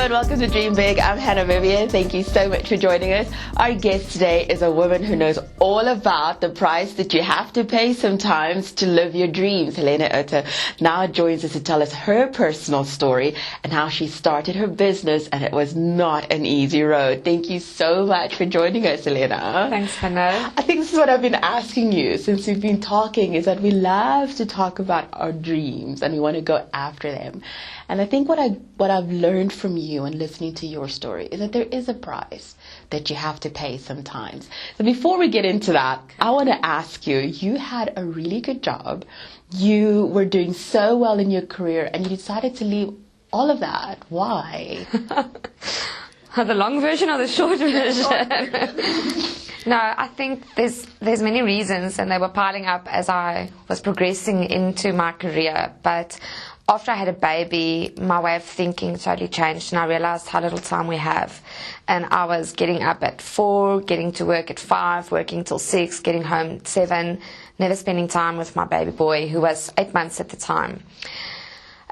and welcome to Dream Big. I'm Hannah Viviers. Thank you so much for joining us. Our guest today is a woman who knows all about the price that you have to pay sometimes to live your dreams. Helena Otto now joins us to tell us her personal story and how she started her business, and it was not an easy road. Thank you so much for joining us, Helena. Thanks, Hannah. I think this is what I've been asking you since we've been talking, is that we love to talk about our dreams and we want to go after them. And I think what I've learned from you and listening to your story is that there is a price that you have to pay sometimes. So before we get into that, I want to ask you, you had a really good job. You were doing so well in your career and you decided to leave all of that. Why? The long version or the short version? No, I think there's many reasons, and they were piling up as I was progressing into my career. But after I had a baby, my way of thinking totally changed, and I realized how little time we have. And I was getting up at 4, getting to work at 5, working till 6, getting home at 7, never spending time with my baby boy, who was 8 months at the time.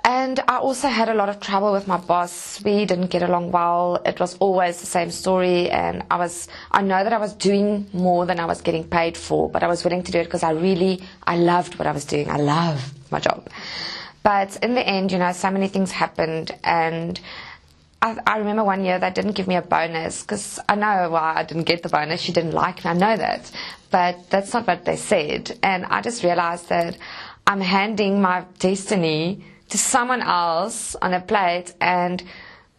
And I also had a lot of trouble with my boss. We didn't get along well. It was always the same story, and I know that I was doing more than I was getting paid for, but I was willing to do it because I loved what I was doing. I love my job. But in the end, so many things happened, and I remember one year they didn't give me a bonus, because I know why I didn't get the bonus. She didn't like me, I know that. But that's not what they said. And I just realized that I'm handing my destiny to someone else on a plate, and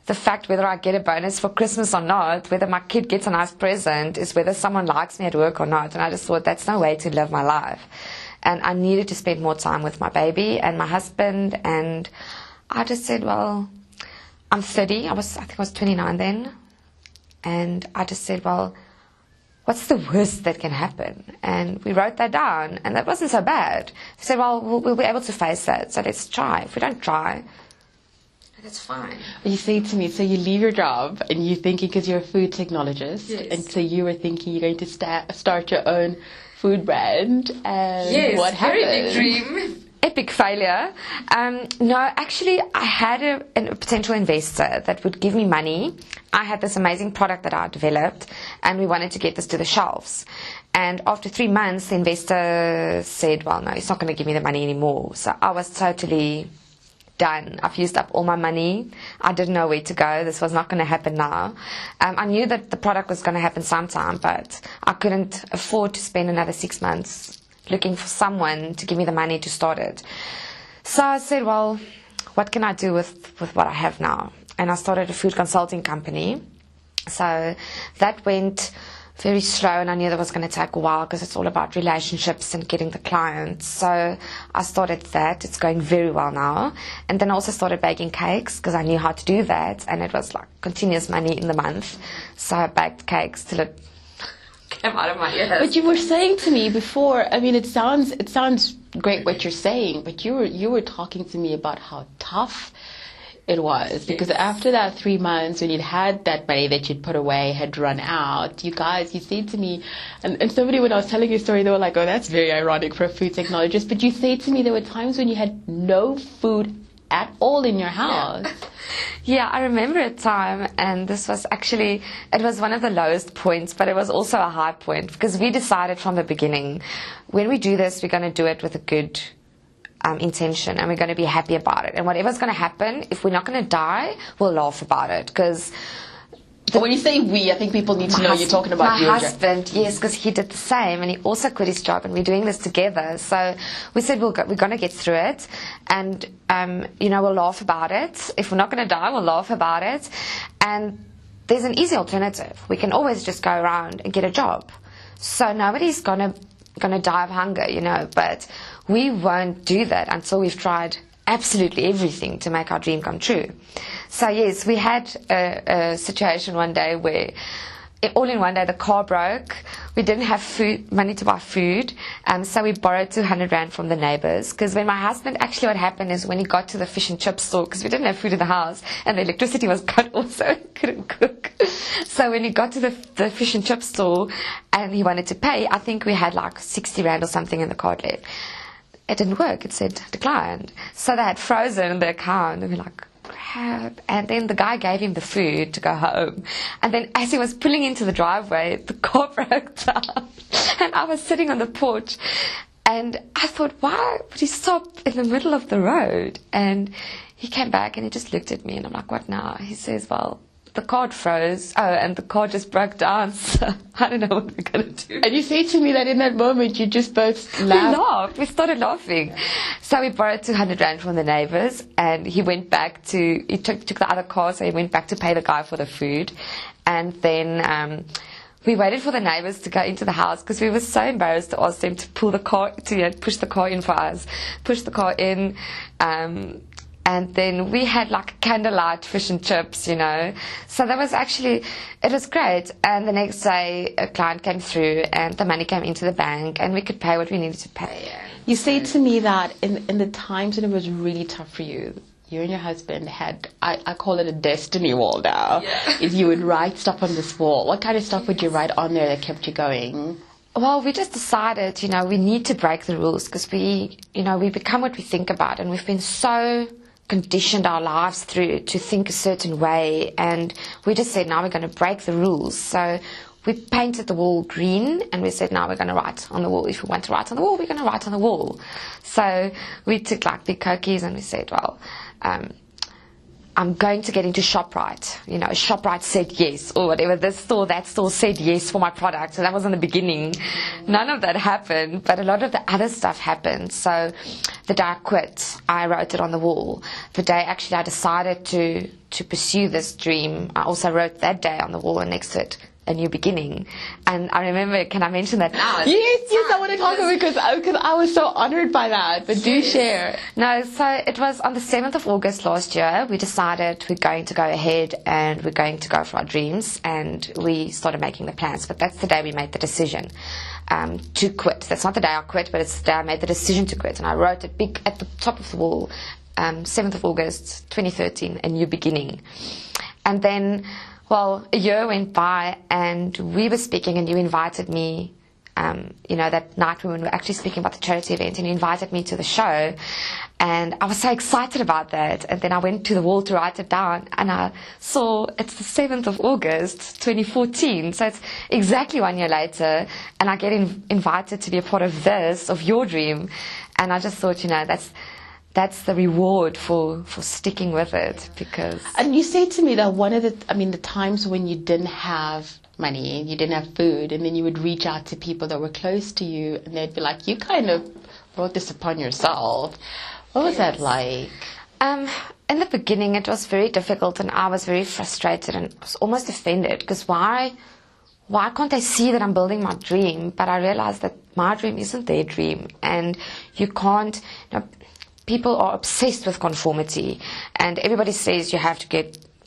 the fact whether I get a bonus for Christmas or not, whether my kid gets a nice present, is whether someone likes me at work or not. And I just thought that's no way to live my life. And I needed to spend more time with my baby and my husband. And I just said, well, I'm 30. I think I was 29 then. And I just said, well, what's the worst that can happen? And we wrote that down, and that wasn't so bad. We said, well, we'll be able to face that, so let's try. If we don't try, that's fine. You say to me, so you leave your job, and you're thinking, because you're a food technologist, yes. And so you were thinking you're going to start your own food brand, and yes, what happened? Very big dream. Epic failure. No, actually, I had a potential investor that would give me money. I had this amazing product that I developed, and we wanted to get this to the shelves. And after 3 months, the investor said, well, no, he's not going to give me the money anymore. So I was totally done. I've used up all my money. I didn't know where to go. This was not going to happen now. I knew that the product was going to happen sometime, but I couldn't afford to spend another 6 months looking for someone to give me the money to start it. So I said, well, what can I do with what I have now? And I started a food consulting company. So that went very slow, and I knew that was going to take a while because it's all about relationships and getting the clients. So I started that. It's going very well now. And then I also started baking cakes because I knew how to do that, and it was like continuous money in the month. So I baked cakes till it came out of my ears. But you were saying to me before, I mean, it sounds great what you're saying, but you were talking to me about how tough it was, because after that 3 months, when you'd had that money that you'd put away had run out, you said to me, and somebody, when I was telling your story, they were like, oh, that's very ironic for a food technologist, but you said to me there were times when you had no food at all in your house. Yeah, I remember a time, and this was actually, it was one of the lowest points, but it was also a high point, because we decided from the beginning, when we do this, we're going to do it with a good intention, and we're going to be happy about it. And whatever's going to happen, if we're not going to die, we'll laugh about it. Because when you say we, I think people need to know you're talking about my husband. Yes, because he did the same, and he also quit his job, and we're doing this together. So we said we're going to get through it, and we'll laugh about it. If we're not going to die, we'll laugh about it. And there's an easy alternative. We can always just go around and get a job. So nobody's gonna die of hunger, but we won't do that until we've tried absolutely everything to make our dream come true. So yes, we had a situation one day where all in one day the car broke. We didn't have money to buy food, so we borrowed 200 rand from the neighbors. Because when my husband, actually what happened is when he got to the fish and chip store, because we didn't have food in the house and the electricity was cut also, couldn't cook. So when he got to the fish and chip store and he wanted to pay, I think we had like 60 rand or something in the card left. It didn't work. It said declined. So they had frozen the account, and we're like, crap. And then the guy gave him the food to go home. And then as he was pulling into the driveway, the car broke down. And I was sitting on the porch. And I thought, why would he stop in the middle of the road? And he came back and he just looked at me. And I'm like, what now? He says, well, the car froze. Oh, and the car just broke down. So I don't know what we're going to do. And you say to me that in that moment you just both We laughed. laughed. We started laughing. So we borrowed 200 rand from the neighbors, and he went back to, he took the other car, so he went back to pay the guy for the food. And then we waited for the neighbors to go into the house because we were so embarrassed to ask them to pull the car, to push the car in for us, push the car in. And then we had like candlelight fish and chips, you know. So that was actually, it was great. And the next day a client came through and the money came into the bank and we could pay what we needed to pay. You say to me that in the times when it was really tough for you, you and your husband had, I call it a destiny wall now. Yeah. Is you would write stuff on this wall. What kind of stuff would you write on there that kept you going? Well, we just decided, you know, we need to break the rules because we become what we think about, and we've been so conditioned our lives through to think a certain way, and we just said, now we're going to break the rules. So we painted the wall green, and we said, now we're going to write on the wall. If we want to write on the wall, we're going to write on the wall. So we took like big cookies and we said, well, I'm going to get into ShopRite. You know, ShopRite said yes, or whatever. This store, that store said yes for my product. So that was in the beginning. None of that happened, but a lot of the other stuff happened. So the day I quit, I wrote it on the wall. The day actually I decided to pursue this dream, I also wrote that day on the wall, and next to it, a new beginning. And I remember, can I mention that now? Yes, I want to talk about it because I was so honored by that. But do share. No, so it was on the 7th of August last year. We decided we're going to go ahead and we're going to go for our dreams, and we started making the plans. But that's the day we made the decision to quit. That's not the day I quit, but it's the day I made the decision to quit. And I wrote it big at the top of the wall, 7th of August 2013, a new beginning. And then, well, a year went by and we were speaking, and you invited me, you know, that night when we were actually speaking about the charity event, and you invited me to the show, and I was so excited about that. And then I went to the wall to write it down, and I saw it's the 7th of August 2014, so it's exactly 1 year later, and I get invited to be a part of this, of your dream. And I just thought, you know, that's the reward for sticking with it. Because, and you say to me that one of the times when you didn't have money and you didn't have food, and then you would reach out to people that were close to you, and they'd be like, you kind of brought this upon yourself. What was that like? In the beginning it was very difficult, and I was very frustrated and was almost offended, because why can't they see that I'm building my dream? But I realized that my dream isn't their dream, and you can't, you know, people are obsessed with conformity, and everybody says you have to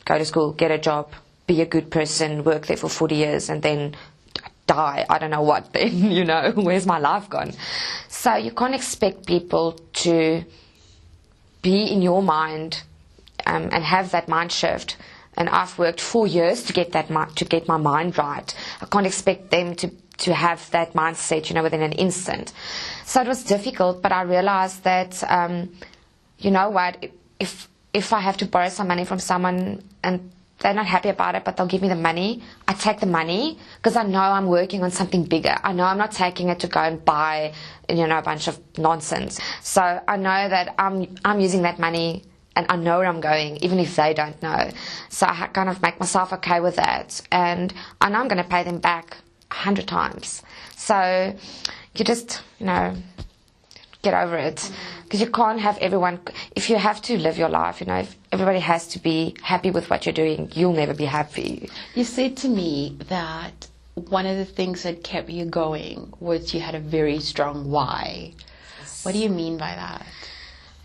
go to school, get a job, be a good person, work there for 40 years, and then die. I don't know what then, you know, where's my life gone? So you can't expect people to be in your mind and have that mind shift. And I've worked 4 years to get my mind right. I can't expect them to have that mindset, you know, within an instant. So it was difficult, but I realized that, you know what, if I have to borrow some money from someone and they're not happy about it, but they'll give me the money, I take the money because I know I'm working on something bigger. I know I'm not taking it to go and buy, you know, a bunch of nonsense. So I know that I'm using that money, and I know where I'm going, even if they don't know. So I kind of make myself okay with that. And I know I'm going to pay them back 100 times. So you just, you know, get over it. Because you can't have everyone, if you have to live your life, you know, if everybody has to be happy with what you're doing, you'll never be happy. You said to me that one of the things that kept you going was you had a very strong why. What do you mean by that?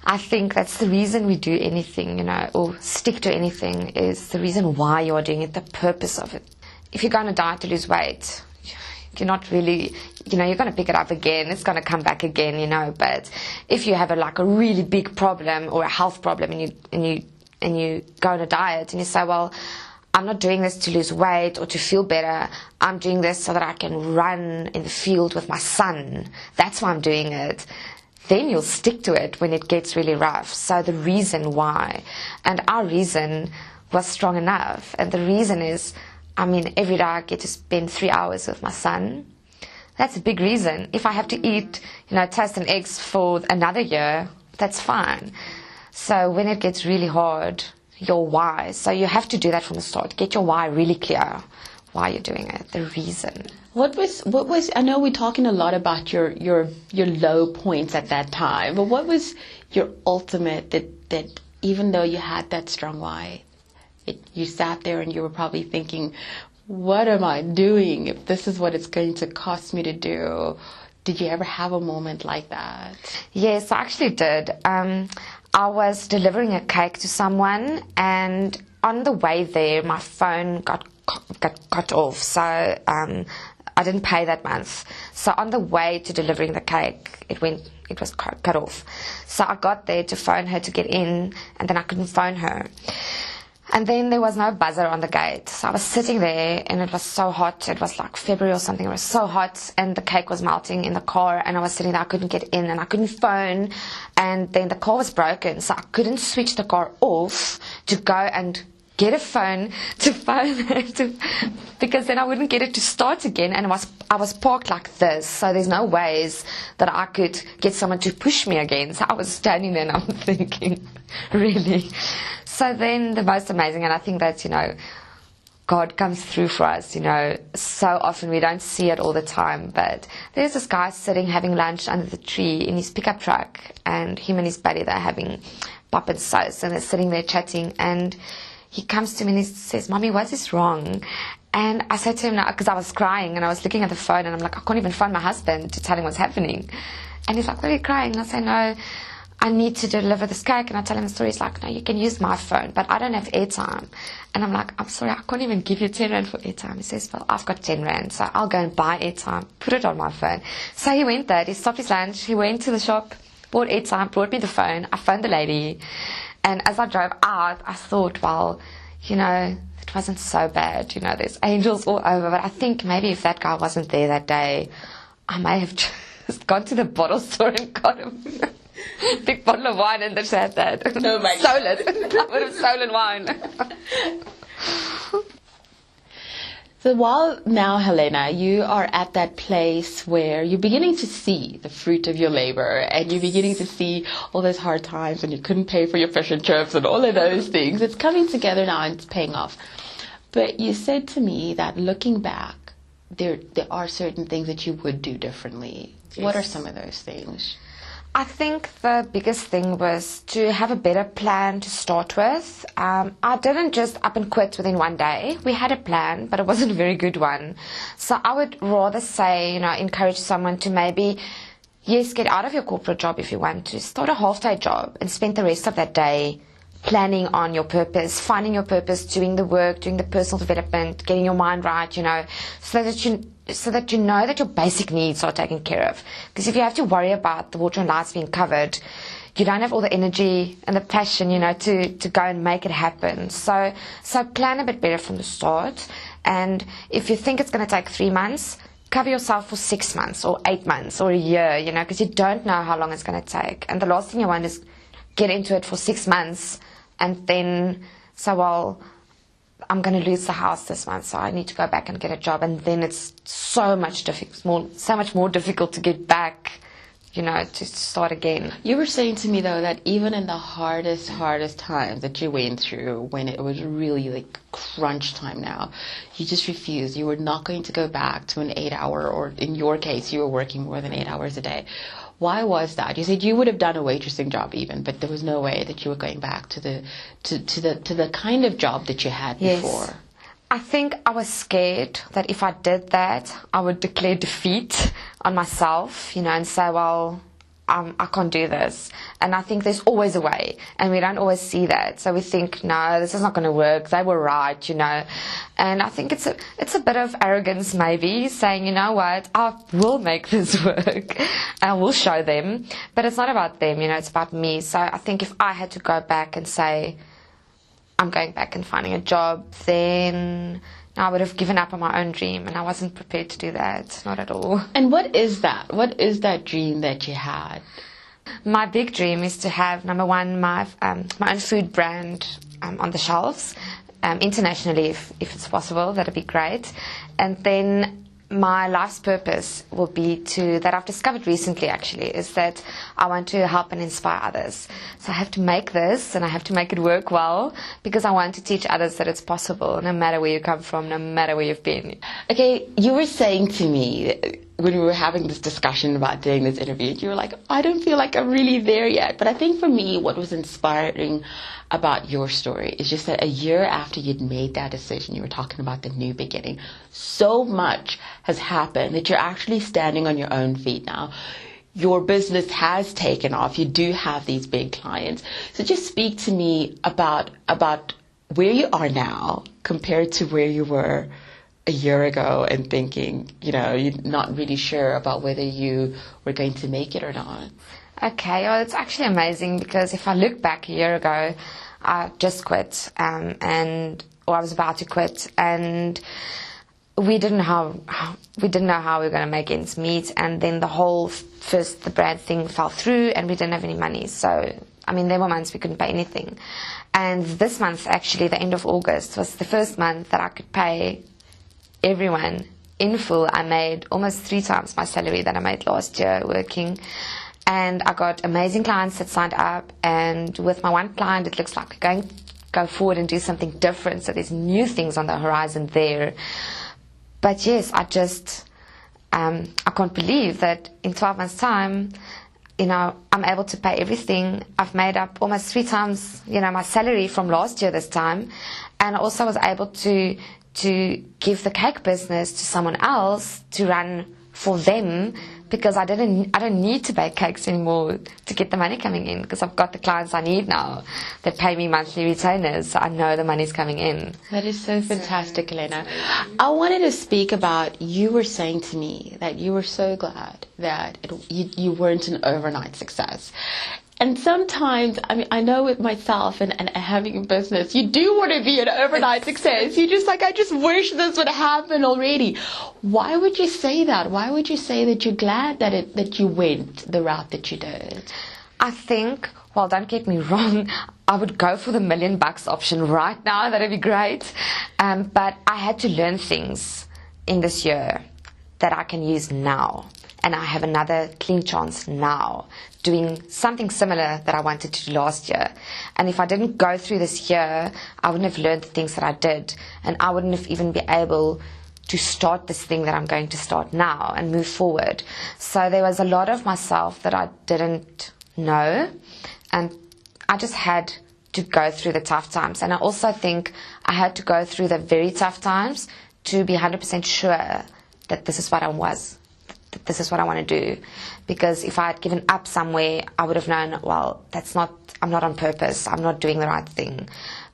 I think that's the reason we do anything, you know, or stick to anything, is the reason why you're doing it, the purpose of it. If you're going to diet to lose weight, you're not really, you know, you're going to pick it up again, it's going to come back again, you know. But if you have a really big problem or a health problem, and you go on a diet and you say, well, I'm not doing this to lose weight or to feel better, I'm doing this so that I can run in the field with my son, that's why I'm doing it, then you'll stick to it when it gets really rough. So the reason why, and our reason was strong enough. And the reason is, I mean, every day I get to spend 3 hours with my son. That's a big reason. If I have to eat, toast and eggs for another year, that's fine. So when it gets really hard, your why. So you have to do that from the start. Get your why really clear. Why you're doing it, the reason. What was? I know we're talking a lot about your low points at that time, but what was your ultimate that even though you had that strong why, you sat there and you were probably thinking, what am I doing if this is what it's going to cost me to do? Did you ever have a moment like that? Yes, I actually did. I was delivering a cake to someone, and on the way there, my phone got cut off. So I didn't pay that month. So on the way to delivering the cake, it was cut off. So I got there to phone her to get in, and then I couldn't phone her. And then there was no buzzer on the gate. So I was sitting there, and it was so hot. It was like February or something. It was so hot, and the cake was melting in the car, and I was sitting there. I couldn't get in, and I couldn't phone. And then the car was broken, so I couldn't switch the car off to go and get a phone to phone her, because then I wouldn't get it to start again. And I was parked like this, so there's no ways that I could get someone to push me again. So I was standing there, and I'm thinking, really? So then the most amazing, and I think that, God comes through for us, so often we don't see it all the time, but there's this guy sitting having lunch under the tree in his pickup truck, and him and his buddy, they're having pop and sauce, and they're sitting there chatting, and he comes to me and he says, "Mommy, what is wrong?" And I said to him, because I was crying, and I was looking at the phone, and I'm like, I can't even phone my husband to tell him what's happening. And he's like, "Why are you crying?" And I say, "No, I need to deliver this cake." And I tell him the story. He's like, "No, you can use my phone, but I don't have airtime." And I'm like, "I'm sorry, I can't even give you 10 rand for airtime." He says, "Well, I've got 10 rand, so I'll go and buy airtime, put it on my phone." So he went there, he stopped his lunch, he went to the shop, bought airtime, brought me the phone. I phoned the lady. And as I drove out, I thought, well, it wasn't so bad. There's angels all over. But I think maybe if that guy wasn't there that day, I may have just gone to the bottle store and got him a big bottle of wine and just had that. No, stolen. I would have stolen wine. So while now, Helena, you are at that place where you're beginning to see the fruit of your labor, and you're beginning to see all those hard times when you couldn't pay for your fish and chips and all of those things. It's coming together now and it's paying off. But you said to me that looking back, there are certain things that you would do differently. Yes. What are some of those things? I think the biggest thing was to have a better plan to start with. I didn't just up and quit within one day. We had a plan, but it wasn't a very good one. So I would rather say, encourage someone to maybe, yes, get out of your corporate job if you want to. Start a half-day job and spend the rest of that day planning on your purpose, finding your purpose, doing the work, doing the personal development, getting your mind right, so that you know that your basic needs are taken care of. Because if you have to worry about the water and lights being covered, you don't have all the energy and the passion, to go and make it happen. So plan a bit better from the start. And if you think it's going to take 3 months, cover yourself for 6 months or 8 months or a year, because you don't know how long it's going to take. And the last thing you want is get into it for 6 months and then say, well, I'm going to lose the house this month, so I need to go back and get a job. And then it's so much more difficult to get back, to start again. You were saying to me, though, that even in the hardest times that you went through, when it was really like crunch time now, you just refused. You were not going to go back to an 8-hour, or in your case, you were working more than 8 hours a day. Why was that? You said you would have done a waitressing job even, but there was no way that you were going back to the kind of job that you had before. Yes. I think I was scared that if I did that, I would declare defeat on myself, and say, well, I can't do this. And I think there's always a way, and we don't always see that. So we think, no, this is not going to work. They were right, And I think it's a bit of arrogance, maybe, saying, you know what, I will make this work. I will show them. But it's not about them, it's about me. So I think if I had to go back and say, I'm going back and finding a job, then I would have given up on my own dream, and I wasn't prepared to do that, not at all. And what is that? What is that dream that you had? My big dream is to have, number one, my own food brand on the shelves, internationally if it's possible. That'd be great. And then my life's purpose will be that I've discovered recently actually, is that I want to help and inspire others. So I have to make this, and I have to make it work well, because I want to teach others that it's possible, no matter where you come from, no matter where you've been. Okay, you were saying to me when we were having this discussion about doing this interview, you were like, I don't feel like I'm really there yet. But I think for me, what was inspiring about your story is just that a year after you'd made that decision, you were talking about the new beginning, so much has happened that you're actually standing on your own feet now. Your business has taken off. You do have these big clients. So just speak to me about where you are now compared to where you were a year ago, and thinking, you're not really sure about whether you were going to make it or not. Okay, well, it's actually amazing, because if I look back a year ago, I just quit, or I was about to quit, and we didn't know how we were going to make ends meet, and then the brand thing fell through, and we didn't have any money. So, there were months we couldn't pay anything, and this month, actually, the end of August, was the first month that I could pay everyone in full. I made almost 3 times my salary that I made last year working. And I got amazing clients that signed up. And with my one client, it looks like we're going to go forward and do something different. So there's new things on the horizon there. But yes, I can't believe that in 12 months' time, I'm able to pay everything. I've made up almost 3 times, my salary from last year this time. And I also was able to give the cake business to someone else to run for them, because I don't need to bake cakes anymore to get the money coming in, because I've got the clients I need now that pay me monthly retainers, so I know the money's coming in. That is so fantastic, Helena. I wanted to speak about, you were saying to me that you were so glad that you weren't an overnight success. And sometimes, I know with myself and having a business, you do want to be an overnight success. You're just like, I just wish this would happen already. Why would you say that? Why would you say that you're glad that you went the route that you did? I think, well, don't get me wrong, I would go for the $1 million option right now. That'd be great. But I had to learn things in this year that I can use now. And I have another clean chance now, doing something similar that I wanted to do last year. And if I didn't go through this year, I wouldn't have learned the things that I did. And I wouldn't have even been able to start this thing that I'm going to start now and move forward. So there was a lot of myself that I didn't know. And I just had to go through the tough times. And I also think I had to go through the very tough times to be 100% sure that this is what I was. This is what I want to do. Because if I had given up somewhere, I would have known, well, I'm not on purpose. I'm not doing the right thing.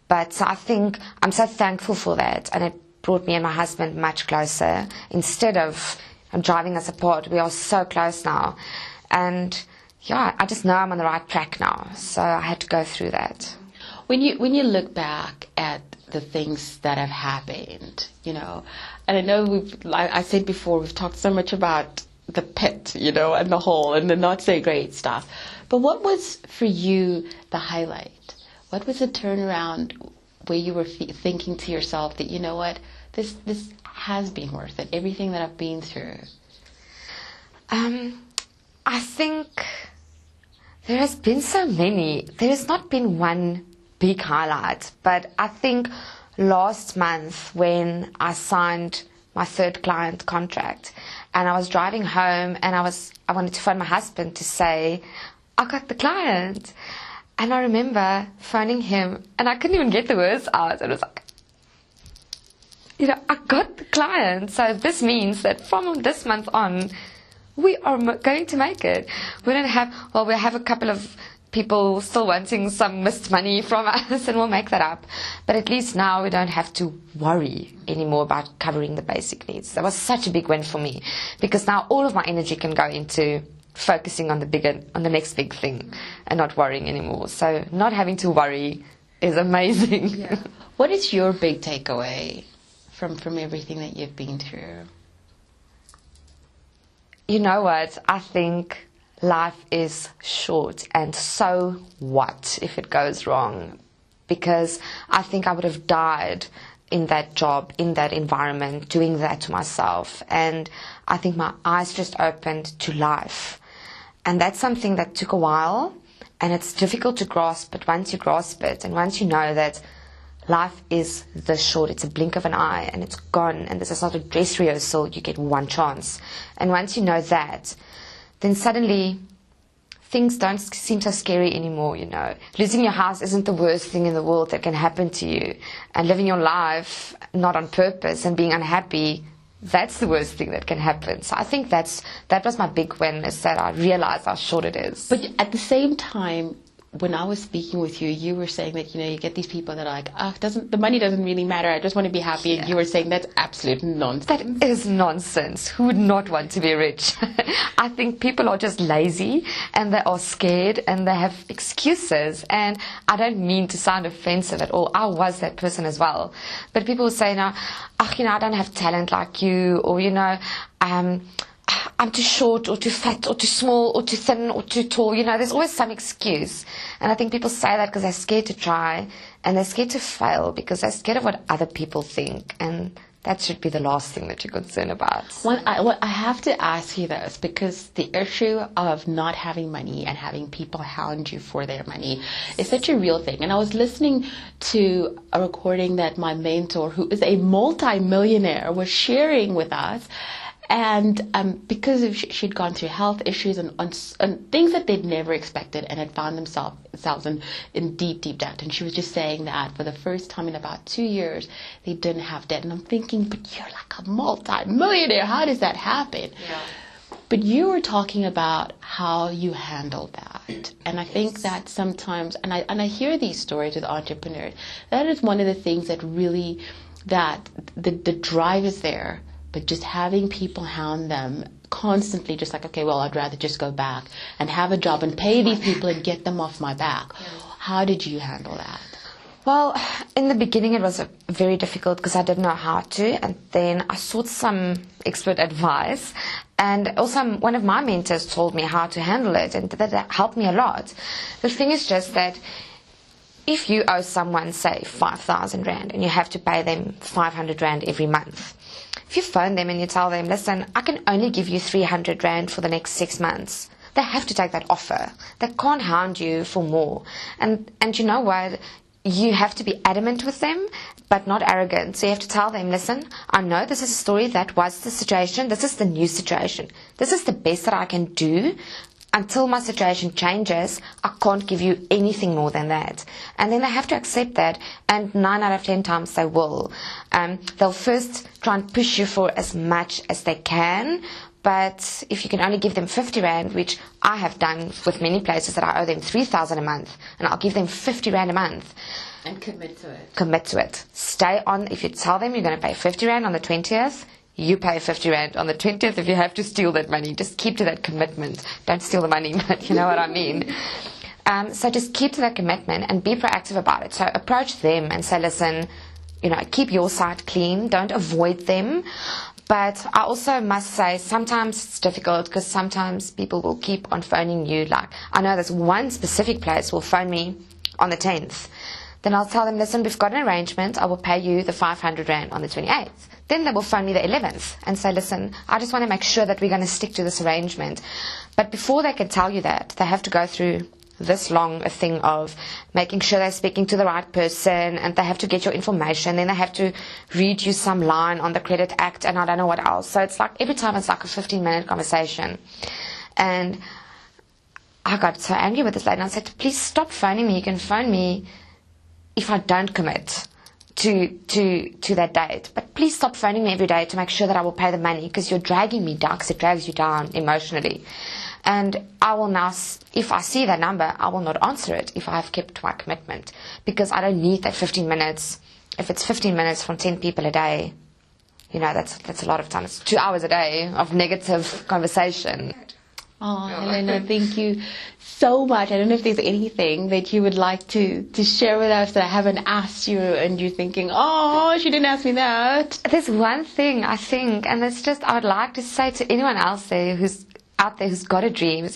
But so I think I'm so thankful for that. And it brought me and my husband much closer. Instead of driving us apart, we are so close now. And yeah, I just know I'm on the right track now. So I had to go through that. When you look back at the things that have happened, and I know I said before, we've talked so much about the pit, and the hole and the not so great stuff. But what was for you the highlight? What was the turnaround where you were thinking to yourself that, what, this has been worth it, everything that I've been through? I think there has been so many. There has not been one big highlight, but I think last month when I signed my 3rd client contract, and I was driving home, and I wanted to phone my husband to say, I got the client. And I remember phoning him, and I couldn't even get the words out. It was like, I got the client. So this means that from this month on, we are going to make it. We have a couple of people still wanting some missed money from us, and we'll make that up. But at least now we don't have to worry anymore about covering the basic needs. That was such a big win for me, because now all of my energy can go into focusing on the next big thing and not worrying anymore. So not having to worry is amazing. Yeah. What is your big takeaway from everything that you've been through? You know what? I think life is short, and so what if it goes wrong? Because I think I would have died in that job, in that environment, doing that to myself. And I think my eyes just opened to life. And that's something that took a while, and it's difficult to grasp, but once you grasp it, and once you know that life is this short, it's a blink of an eye, and it's gone, and this is not a dress rehearsal, you get one chance. And once you know that, then suddenly things don't seem so scary anymore, you know. Losing your house isn't the worst thing in the world that can happen to you. And living your life not on purpose and being unhappy, that's the worst thing that can happen. So I think that was my big win, is that I realized how short it is. But at the same time, when I was speaking with you, you were saying that, you know, you get these people that are like, the money doesn't really matter, I just want to be happy. Yeah. And you were saying that's absolute nonsense. That is nonsense. Who would not want to be rich? I think people are just lazy, and they are scared, and they have excuses. And I don't mean to sound offensive at all. I was that person as well. But people will say now, you know, I don't have talent like you, or, you know, I'm too short, or too fat, or too small, or too thin, or too tall. You know, there's always some excuse. And I think people say that because they're scared to try, and they're scared to fail because they're scared of what other people think. And that should be the last thing that you're concerned about. Well, I have to ask you this, because the issue of not having money and having people hound you for their money is such a real thing. And I was listening to a recording that my mentor, who is a multi-millionaire, was sharing with us. And because she'd gone through health issues and things that they'd never expected, and had found themselves in deep debt. And she was just saying that for the first time in about 2 years, they didn't have debt. And I'm thinking, but you're like a multi-millionaire. How does that happen? Yeah. But you were talking about how you handle that. And I think that sometimes, and I hear these stories with entrepreneurs, that is one of the things that really, that the drive is there. But just having people hound them constantly, just like, okay, well, I'd rather just go back and have a job and pay these people and get them off my back. How did you handle that? Well, in the beginning it was very difficult because I didn't know how to, and then I sought some expert advice, and also one of my mentors told me how to handle it, and that helped me a lot. The thing is just that if you owe someone, say, 5,000 Rand, and you have to pay them 500 Rand every month, if you phone them and you tell them, listen, I can only give you 300 Rand for the next 6 months, they have to take that offer. They can't hound you for more. And you know what? You have to be adamant with them, but not arrogant. So you have to tell them, listen, I know this is a story, that was the situation, this is the new situation. This is the best that I can do. Until my situation changes, I can't give you anything more than that. And then they have to accept that, and 9 out of 10 times they will. They'll first try and push you for as much as they can, but if you can only give them 50 Rand, which I have done with many places that I owe them 3,000 a month, and I'll give them 50 Rand a month. And commit to it. Commit to it. Stay on. If you tell them you're going to pay 50 Rand on the 20th, you pay 50 Rand on the 20th. If you have to steal that money, just keep to that commitment. Don't steal the money, but you know what I mean. So just keep to that commitment and be proactive about it. So approach them and say, listen, you know, keep your side clean. Don't avoid them. But I also must say, sometimes it's difficult because sometimes people will keep on phoning you. Like, I know there's one specific place will phone me on the 10th. Then I'll tell them, listen, we've got an arrangement. I will pay you the 500 Rand on the 28th. Then they will phone me the 11th and say, listen, I just want to make sure that we're going to stick to this arrangement. But before they can tell you that, they have to go through this long a thing of making sure they're speaking to the right person, and they have to get your information. Then they have to read you some line on the Credit Act and I don't know what else. So it's like every time it's like a 15-minute conversation. And I got so angry with this lady, and I said, please stop phoning me. You can phone me if I don't commit to that date. But please stop phoning me every day to make sure that I will pay the money, because you're dragging me down, because it drags you down emotionally. And I will now, if I see that number, I will not answer it if I have kept my commitment, because I don't need that 15 minutes. If it's 15 minutes from 10 people a day, you know, that's a lot of time. It's 2 hours a day of negative conversation. Oh, Helena, thank you so much. I don't know if there's anything that you would like to share with us that I haven't asked you and you're thinking, oh, she didn't ask me that. There's one thing, I think, and it's just I would like to say to anyone else there who's out there who's got a dream,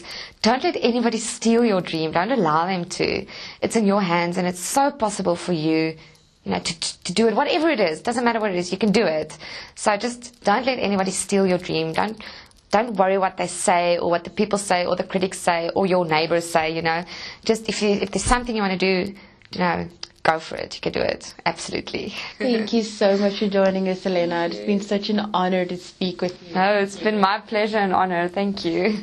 don't let anybody steal your dream. Don't allow them to. It's in your hands, and it's so possible for you, to do it. Whatever it is, doesn't matter what it is, you can do it. So just don't let anybody steal your dream. Don't worry what they say or what the people say or the critics say or your neighbors say. Just if there's something you want to do, go for it. You can do it. Absolutely. Thank you so much for joining us, Helena. It's been such an honor to speak with you. No, it's been my pleasure and honor. Thank you.